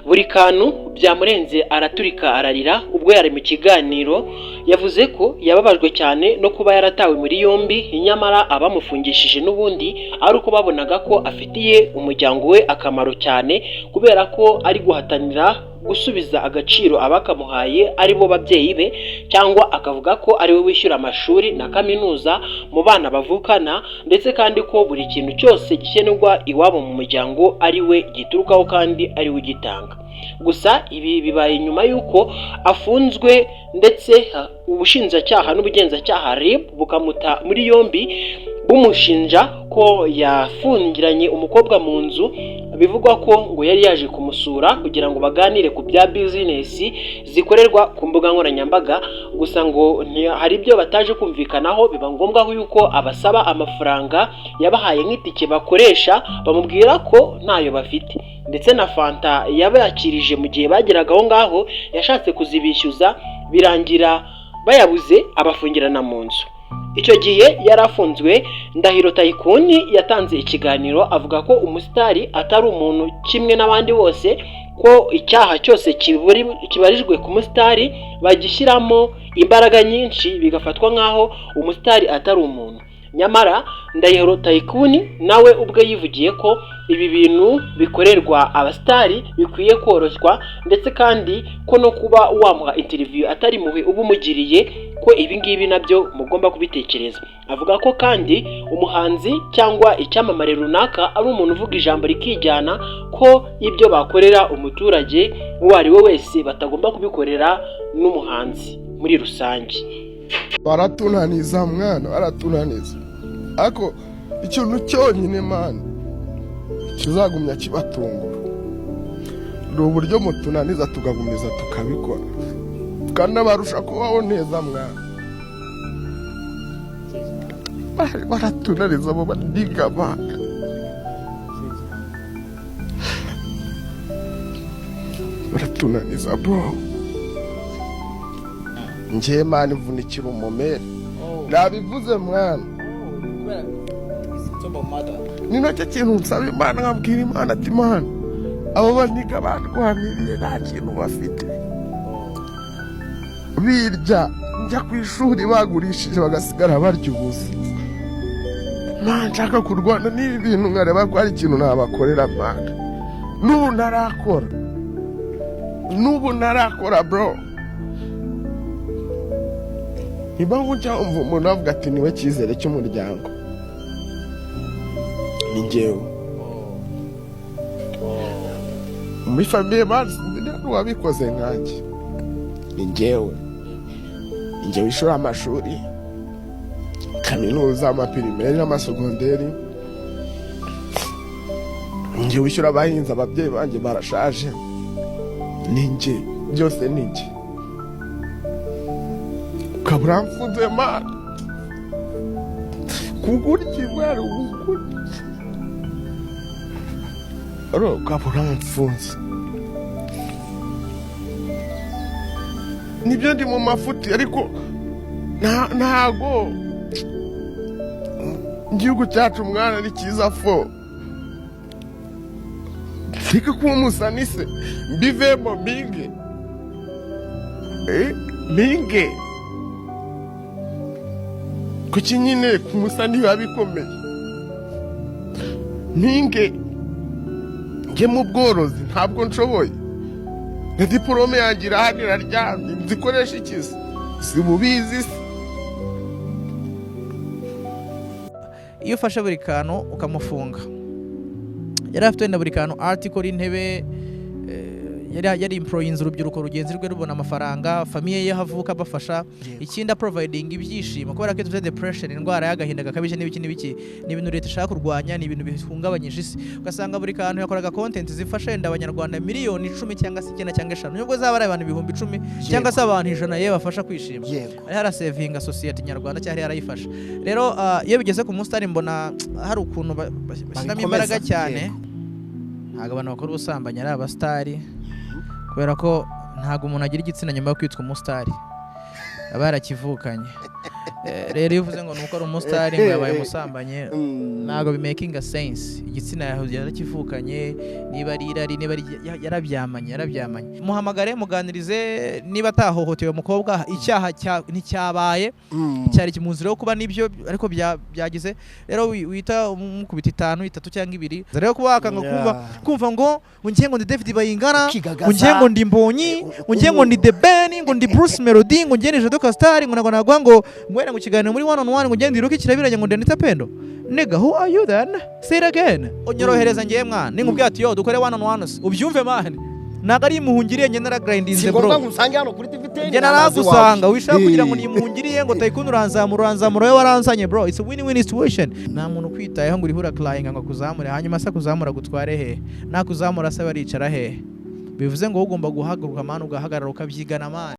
buri kantu byamurenze araturika ararira ubwo yari mu kiganiro. Yavuze ko yababajwe cyane no kuba yaratawe muri yombi, nyamara abamufungishije n'ubundi ari uko babonaga ko afitiye umuryango we akamaro cyane, kubera ko ari guhatanira gusubiza agaciro abakamuhaye ari bo babyeyi be, cyangwa akavuga ko ari we wishyura amashuri na kaminuza mu bana bavukana, ndetse kandi ko buri kintu cyose gikenerwa iwabo mu muryango ari we giturukaho kandi ari we ugitanga. Gusa ibi bibaye nyuma y'uko afunzwe, ndetse ubushinjacyaha n'ubugenzacyaha RIB bukamuta muri yombi bumushinja ko yafungiranye umukobwa mu nzu, bivugwa ko ngo yari yaje kumusura kugira ngo baganire ku bya bizinesi zikorerwa ku mbuga nkoranyambaga. Gusa ngo hari ibyo bataje kumvikanaho, biba ngombwa yuko abasaba amafaranga yabahaye nk'itike bakoresha, bamubwira ko ntayo bafite, ndetse na fanta yabakirije mu gihe bageraga aho ngaho yashatse kuzibishyuza, birangira bayabuze abafungirana mu nzu. Icyo gihe yarafunzwe. Ndahiro Tycoon yatanze ikiganiro avuga ko umusitari atari umuntu kimwe n'abandi bose, ko icyaha cyose kibarijwe ku musitari bagishyiramo imbaraga nyinshi, bigafatwa nk'aho umusitari atari umuntu. Nyamara Ndahiro Tycoon nawe ubwe yivugiye ko ibi bintu bikorerwa abasitari bikwiye koroshywa, ndetse kandi ko no kuba wamuha interview atari muhe uba umugiriye, ko ibi ngibi nabyo mugomba kubitekereza. Avuga ko kandi umuhanzi cyangwa icyamamare runaka ari umuntu uvuga ijambo rikijyana, ko ibyo bakorera umuturage uwo ari we wese batagomba kubikorera n'umuhanzi muri rusange. Baratunaniza mwana, baratunaniza, ariko ikintu cyonyine mwana kizagumya kibatungura ni uburyo mutunaniza tugagumiza tukabikora, kandi barusha kubaho neza mwana. Baratunaniza abo baniga mwana, baratunaniza bro. Njye mwana ivunikira umumere, nabivuze mwana. Ni nacyo kintu nsaba Imana, nkabwira Imana ati Imana, abo baniga barwaniriye nta kintu bafite, birya njya ku ishuri bagurishije bagasigara barya ubusa. Mana, nshaka kurwana n'ibi bintu nkareba ko hari ikintu nabakorera Mana. N'ubu narakora bro. Niba njya umva umuntu avuga ati niwe cyizere cy'umuryango, ni njyewe. Muri famiye bazi wabikoze nkanjye, ni njyewe. Njye wishura amashuri, kaminuza, amapirimeri n'amasegonderi. Njye wishyura abahinzi, ababyeyi banjye barashaje, ni njye. Byose ni njye. Ukabura mfunze Mana, kugurya ibara ubugurya ro, ukabura mfunze. Nibyo ndi mu mafuti, ariko ntago igihugu cyacu mwana ari cyiza fo. Reka kuba umusanise mbivemo binge, binge kuki nyine ku musani biba bikomeye. Mpinge njye mu bworozi ntabwo nshoboye, na diporome yanjye irahari iraryamye, nzikoresha ikizi si bubizi se. Iyo ufashe buri kantu ukamufunga, yari afite wenda buri kantu article, intebe, yari employinze urubyiruko rugenzi rwe rubona amafaranga, famiye ye havuka bafasha, ikindi providing ibyishimo, kubera ko dufite depression, indwara y'agahinda gakabije n'ibiki n'ibiki, ni ibintu leta ishaka kurwanya, ni ibintu bihungabanyije isi. Ugasanga buri kantu yakoraga content zifasha wenda abanyarwanda miliyoni 10 cyangwa se 9 cyangwa 5, nubwo zaba ari abantu ibihumbi 10 cyangwa se abantu 100 ye bafasha kwishima, ari hara saving society nyarwanda cyari yarayifasha. Rero iyo bigeze ku mustari mbona hari ukuntu bashyiramo imbaraga cyane. Ntabwo abantu bakora ubusambanyi ari abastari, kubera ko ntabwo umuntu agira igitsina nyuma yo kwitwa umusitari, aba yarakivukanye. rero iyo uvuze ngo nuko ari umusitari ngo yabaye umusambanye ntabwo bimakinga sense. Igitsina yarakivukanye, niba ari irari, niba yarabyamanye muhamagare muganirize niba atahohotewe umukobwa, icyaha nticyabaye, cyari kimunzira kuba nibyo ariko byagize. Rero wita umukubita 5, 3 cyangwa 2. Rero kuba wakanga kumva ngo ngiye ngo ndi David Bayingana, ngiye ngo ndi Mbonyi, ngiye ngo ndi The Ben, ngo ndi Bruce Melody, ngo ngiye ni Jado Castar, ngo nagwa ngo ngwera mu kiganiro muri 1-on-1, ngo ngiye ndi Roki Kirabiranye, ngo ndi Anita Pendo. Nigga, who are you then? Say it again. Onyorohereza ngiye mwana. Ningubwiye ati yo dukore 1-on-1. Ubyumve man. Naga ari muhungiriye nge naragrindinze bro. Singomba ngusange hano kuri TV10. Nge naragusanga wishaka kugira ngo nimuhungiriye ngo Tycoon uranzamura we waransanye bro. It's a win-win situation. Nta muntu kwitayeho ngo urihura crying ngo kuzamure hanyuma sa kuzamura gutware he. Nakuzamura sa baricara he. Bivuze ngo ugomba guhaguruka man ugahagarara ukabyigana man.